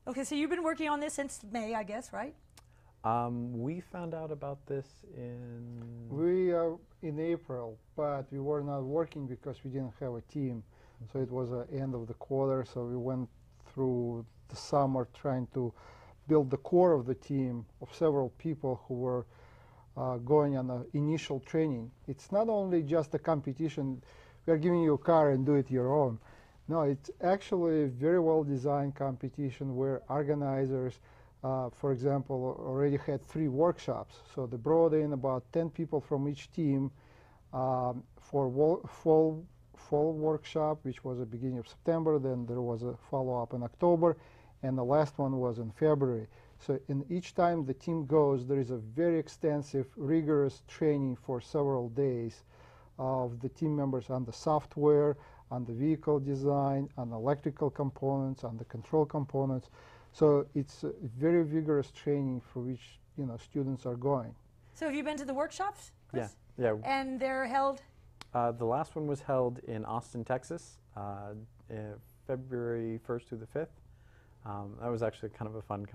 Okay, so you've been working on this since May, I guess, right? We found out about this in... in April, but we were not working because we didn't have a team. So it was the end of the quarter, so we went through the summer trying to build the core of the team of several people who were going on the initial training. It's not only just a competition, we are giving you a car and do it your own. No, it's actually a very well-designed competition where organizers, for example, already had 3 workshops. So they brought in about 10 people from each team for fall workshop, which was the beginning of September. Then there was a follow-up in October, and the last one was in February. So in each time the team goes, there is a very extensive, rigorous training for several days of the team members on the software, on the vehicle design, on electrical components, on the control components. So it's a very vigorous training for which students are going. So have you been to the workshops, Chris? Yeah. And they're held? The last one was held in Austin, Texas, February 1st through the 5th. That was actually kind of a fun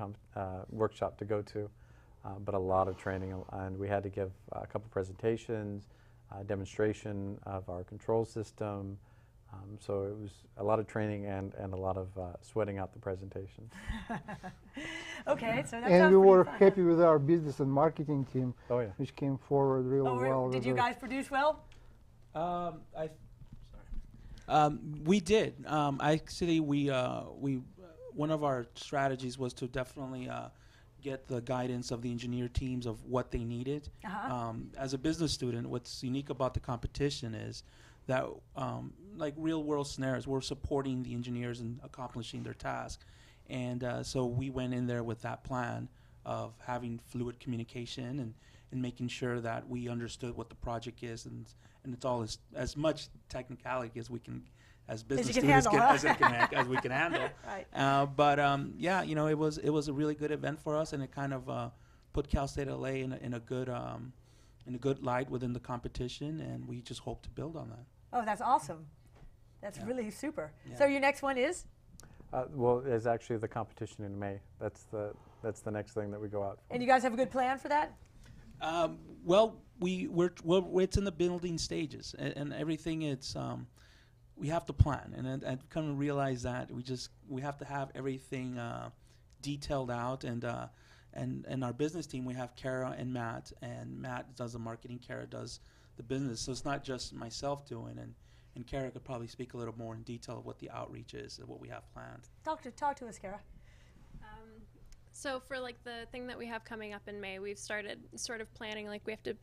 workshop to go to, but a lot of training, and we had to give a couple presentations, demonstration of our control system. So it was a lot of training and a lot of sweating out the presentation. Okay, so that and we were fun, happy with our business and marketing team, oh, yeah. which came forward really well. Did you guys produce well? We did. Actually, one of our strategies was to definitely get the guidance of the engineer teams of what they needed. As a business student, what's unique about the competition is that, like real-world scenarios, we're supporting the engineers in accomplishing their task. And so we went in there with that plan of having fluid communication and making sure that we understood what the project is, and it's all as much technicality as we can, as business students as we can handle. Right. But yeah, it was a really good event for us, and it kind of put Cal State LA in a good light within the competition, and we just hope to build on that. Oh, that's awesome. That's really super. Yeah. So your next one is? Well, it's actually the competition in May. That's the next thing that we go out for. And you guys have a good plan for that? Well, it's in the building stages, and everything. It's we have to plan, and I've come to realize that we have to have everything detailed out, and our business team, we have Kara and Matt does the marketing, Kara does the business. So it's not just myself doing, and Kara could probably speak a little more in detail of what the outreach is and what we have planned. Talk to us, Kara. So for like the thing that we have coming up in May, we've started sort of planning, like we have to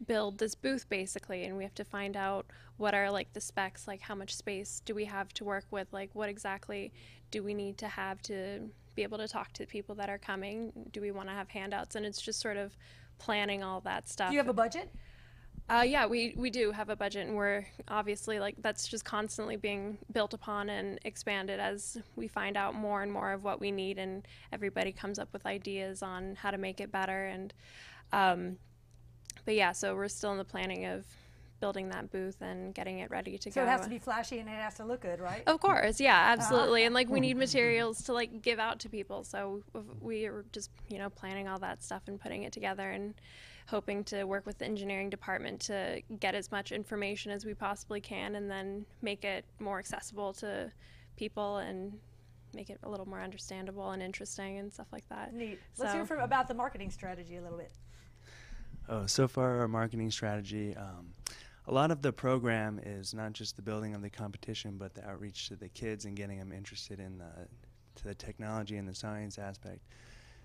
build this booth basically, and we have to find out what are like the specs, like how much space do we have to work with, like what exactly do we need to have to be able to talk to the people that are coming, do we want to have handouts, and it's just sort of planning all that stuff. Do you have a budget? Yeah, we do have a budget, and we're obviously like that's just constantly being built upon and expanded as we find out more and more of what we need, and everybody comes up with ideas on how to make it better. And but yeah, so we're still in the planning of building that booth and getting it ready to go. So it has to be flashy and it has to look good, right? Of course, yeah, absolutely. And like we need materials to like give out to people, so we are just planning all that stuff and putting it together, and hoping to work with the engineering department to get as much information as we possibly can, and then make it more accessible to people and make it a little more understandable and interesting and stuff like that. Neat. Let's hear about the marketing strategy a little bit. So far our marketing strategy, a lot of the program is not just the building of the competition, but the outreach to the kids and getting them interested in the technology and the science aspect.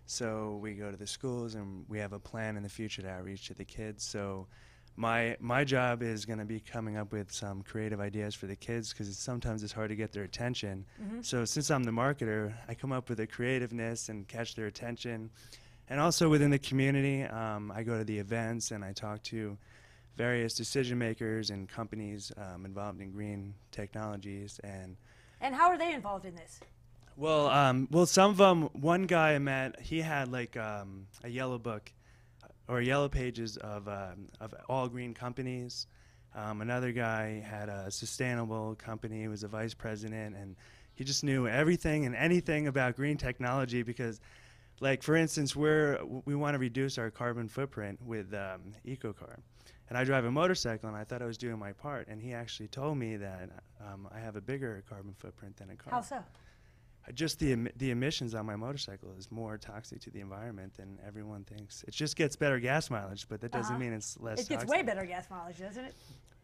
So we go to the schools, and we have a plan in the future to outreach to the kids. So my job is going to be coming up with some creative ideas for the kids, because sometimes it's hard to get their attention. So since I'm the marketer, I come up with the creativeness and catch their attention. And also within the community, I go to the events and I talk to various decision makers and companies involved in green technologies. And how are they involved in this? Well, some of them, one guy I met, he had like a yellow book or yellow pages of all green companies, Another guy had a sustainable company, was a vice president, and he just knew everything and anything about green technology because, like, for instance, we want to reduce our carbon footprint with EcoCar. And I drive a motorcycle, and I thought I was doing my part. And he actually told me that I have a bigger carbon footprint than a car. How so? Just the emissions on my motorcycle is more toxic to the environment than everyone thinks. It just gets better gas mileage, but that doesn't mean it's less toxic. It gets way better gas mileage, doesn't it?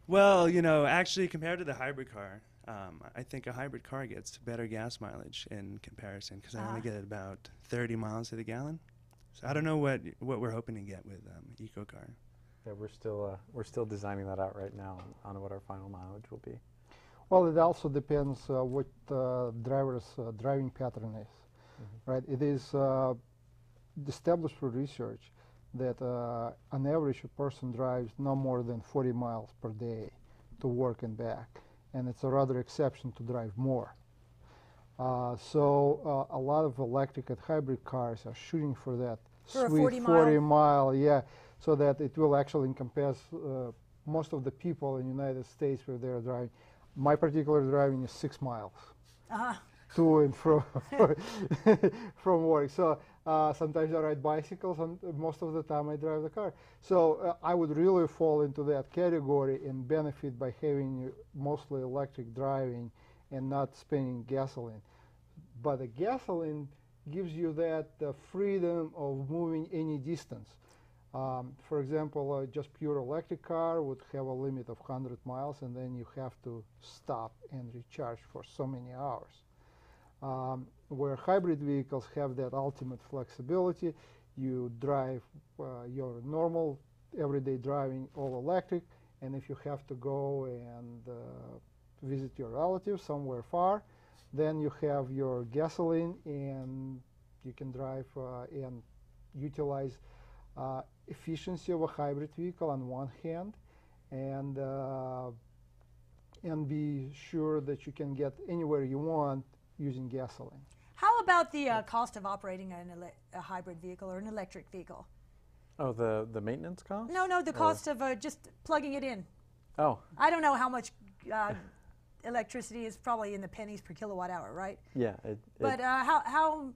Well, you know, actually, compared to the hybrid car, I think a hybrid car gets better gas mileage in comparison because I only get about 30 miles to the gallon. So I don't know what we're hoping to get with EcoCar. Yeah, we're still designing that out right now on what our final mileage will be. Well, it also depends what driver's driving pattern is, right? It is established through research that on average a person drives no more than 40 miles per day to work and back, and it's a rather exception to drive more. So a lot of electric and hybrid cars are shooting for that For a sweet 40 mile, yeah, so that it will actually encompass most of the people in the United States where they're driving. My particular driving is 6 miles to and from from work. So sometimes I ride bicycles, and most of the time I drive the car. So I would really fall into that category and benefit by having mostly electric driving and not spending gasoline. But the gasoline gives you that freedom of moving any distance. For example, just pure electric car would have a limit of 100 miles, and then you have to stop and recharge for so many hours. Where hybrid vehicles have that ultimate flexibility, you drive your normal everyday driving all electric, and if you have to go and visit your relatives somewhere far, then you have your gasoline, and you can drive and utilize efficiency of a hybrid vehicle on one hand, and be sure that you can get anywhere you want using gasoline. How about the cost of operating a hybrid vehicle or an electric vehicle? Oh, the maintenance cost? No, the cost of just plugging it in. Oh. I don't know how much electricity is, probably in the pennies per kilowatt hour, right? Yeah. But how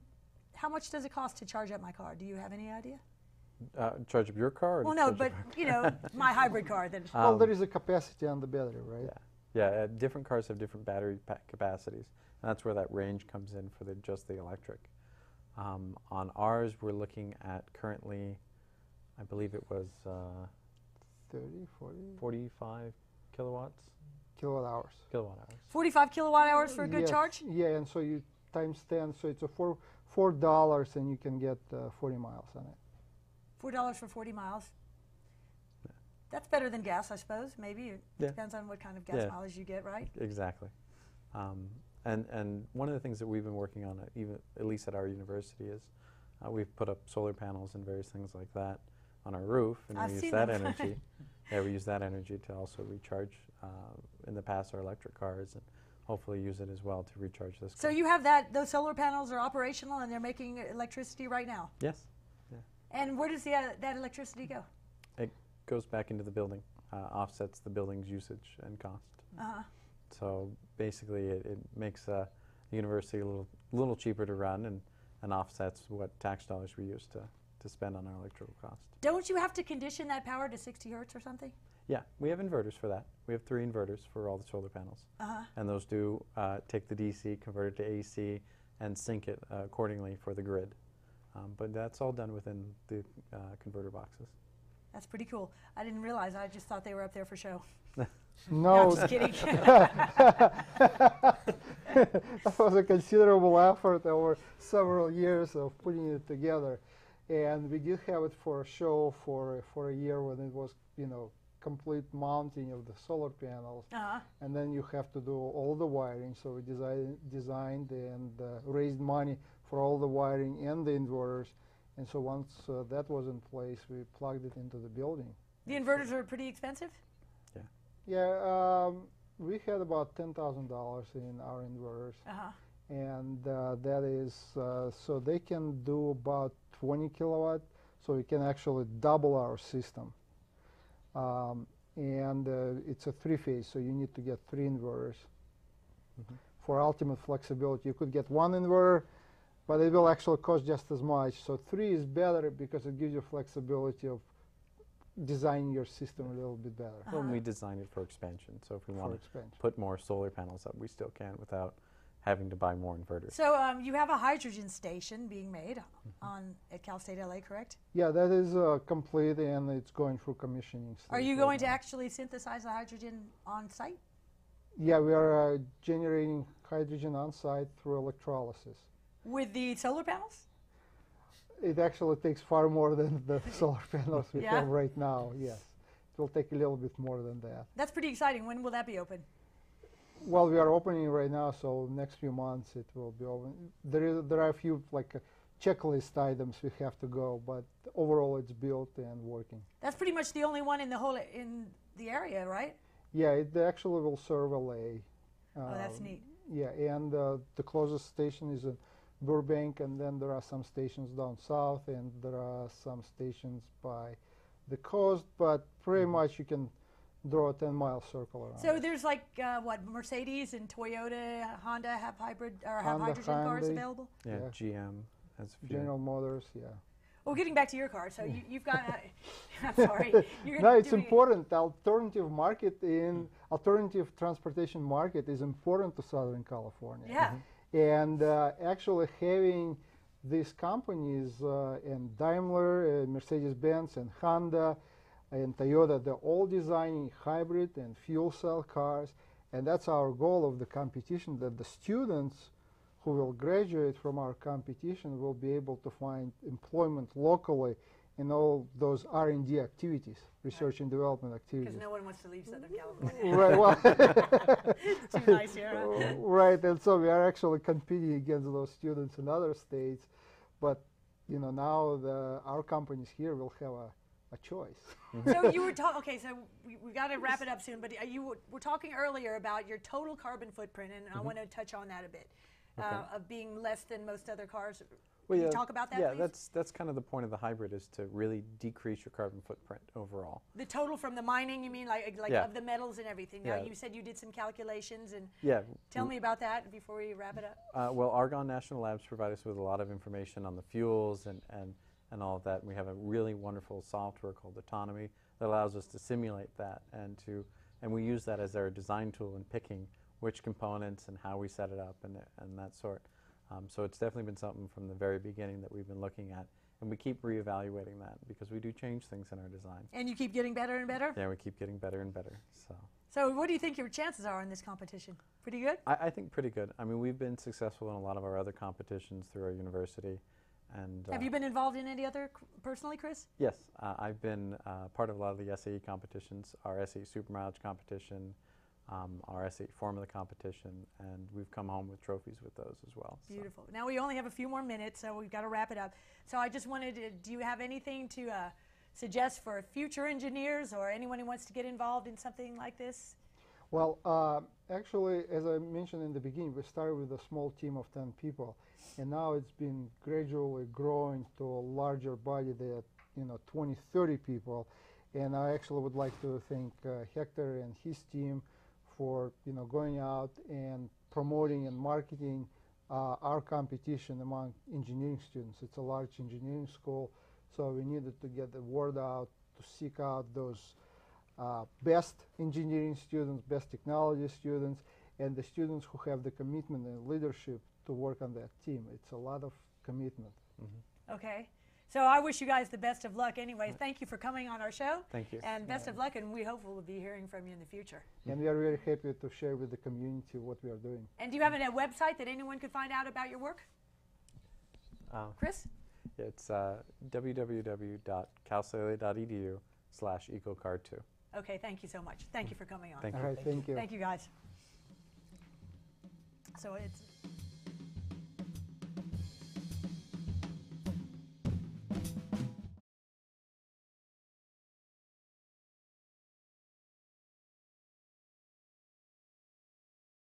much does it cost to charge up my car? Do you have any idea? Charge up your car? Or Well, no, but you know, my hybrid car. Then. Well, there is a capacity on the battery, right? Yeah. Different cars have different battery capacities, and that's where that range comes in for just the electric. On ours, we're looking at currently, I believe it was 30, 40? 45 kilowatts. Kilowatt hours. Kilowatt hours. 45 kilowatt hours for a good Yes. charge? Yeah, and so you times 10, so it's a $4, and you can get 40 miles on it. $4 for 40 miles. That's better than gas, I suppose. Maybe it depends on what kind of gas mileage you get, right? Exactly. And one of the things that we've been working on, even at least at our university, is we've put up solar panels and various things like that on our roof, and I've we use seen that them. energy. We use that energy to also recharge in the past our electric cars, and hopefully use it as well to recharge this So car. you have those solar panels are operational and they're making electricity right now. Yes. And where does that electricity go? It goes back into the building, offsets the building's usage and cost. So basically it makes the university a little cheaper to run, and offsets what tax dollars we use to spend on our electrical cost. Don't you have to condition that power to 60 hertz or something? Yeah, we have inverters for that. We have 3 inverters for all the solar panels. And those do take the DC, convert it to AC, and sync it accordingly for the grid. But that's all done within the converter boxes. That's pretty cool. I didn't realize. I just thought they were up there for show. No, I'm just kidding. that was a considerable effort over several years of putting it together, and we did have it for a show for a year when it was, complete mounting of the solar panels, and then you have to do all the wiring. So we designed and raised money for all the wiring and the inverters, and so once that was in place, we plugged it into the building. The inverters are pretty expensive? Yeah, we had about $10,000 in our inverters, and that is so they can do about 20 kilowatt, so we can actually double our system. and it's a three-phase, so you need to get 3 inverters for ultimate flexibility. You could get 1 inverter, but it will actually cost just as much. So 3 is better because it gives you flexibility of designing your system a little bit better. Well, we designed it for expansion, so if we want to expansion. put more solar panels up, we still can without having to buy more inverters. So you have a hydrogen station being made at Cal State LA, correct? Yeah, that is complete, and it's going through commissioning. Are you going to actually synthesize the hydrogen on site? Yeah, we are generating hydrogen on site through electrolysis. With the solar panels? It actually takes far more than the solar panels we have right now, yes. It will take a little bit more than that. That's pretty exciting. When will that be open? Well, we are opening right now, so next few months it will be open. There are a few checklist items we have to go, but overall it's built and working. That's pretty much the only one in the area, right? Yeah, it actually will serve LA. Oh, that's neat. Yeah, and the closest station is in Burbank, and then there are some stations down south, and there are some stations by the coast, but pretty much you can draw a 10-mile circle around. So there's what, Mercedes and Toyota, Honda have hybrid or have Honda, hydrogen cars Hyundai. available? Yeah, GM has a few. General Motors, yeah. Well, getting back to your car, so you've got I'm sorry. No, it's important. The alternative market alternative transportation market is important to Southern California. Yeah. And actually having these companies and Daimler, Mercedes-Benz, and Honda, and Toyota, they're all designing hybrid and fuel cell cars, and that's our goal of the competition, that the students who will graduate from our competition will be able to find employment locally in all those R&D activities, research and development activities. Because no one wants to leave Southern California. Right, well, it's too nice here. Huh? Right, and so we are actually competing against those students in other states, but now our companies here will have a choice. So you were talking, okay, so we got to wrap it up soon, but you were talking earlier about your total carbon footprint, and I want to touch on that a bit, of being less than most other cars. Well, Can you talk about that, yeah, please? that's kind of the point of the hybrid, is to really decrease your carbon footprint overall. The total from the mining, you mean, like Yeah. of the metals and everything. Now, Yeah. you said you did some calculations, and Yeah. tell me about that before we wrap it up. Well, Argonne National Labs provide us with a lot of information on the fuels and all of that. And we have a really wonderful software called Autonomy that allows us to simulate that, and we use that as our design tool in picking which components and how we set it up and that sort. So it's definitely been something from the very beginning that we've been looking at, and we keep reevaluating that because we do change things in our design. And you keep getting better and better? Yeah, we keep getting better and better. So what do you think your chances are in this competition? Pretty good? I think pretty good. I mean, we've been successful in a lot of our other competitions through our university. And have you been involved in any other personally, Chris? Yes, I've been part of a lot of the SAE competitions, our SAE Super Mileage competition, our SAE Formula competition, and we've come home with trophies with those as well. Beautiful. So. Now we only have a few more minutes, so we've got to wrap it up. So I just wanted to, do you have anything to suggest for future engineers or anyone who wants to get involved in something like this? Well, actually, as I mentioned in the beginning, we started with a small team of 10 people, and now it's been gradually growing to a larger body that, 20, 30 people. And I actually would like to thank Hector and his team for, going out and promoting and marketing our competition among engineering students. It's a large engineering school, so we needed to get the word out to seek out those best engineering students, best technology students, and the students who have the commitment and leadership to work on that team. It's a lot of commitment. Mm-hmm. Okay. So I wish you guys the best of luck anyway. Thank you for coming on our show. Thank you. And best of luck, and we hope we'll be hearing from you in the future. And we are very happy to share with the community what we are doing. And do you have a website that anyone could find out about your work? Chris? Yeah, it's www.calsalia.edu/EcoCAR2. Okay, thank you so much. Thank you for coming on. Thank you. All right, thank you. Thank you, guys. So it's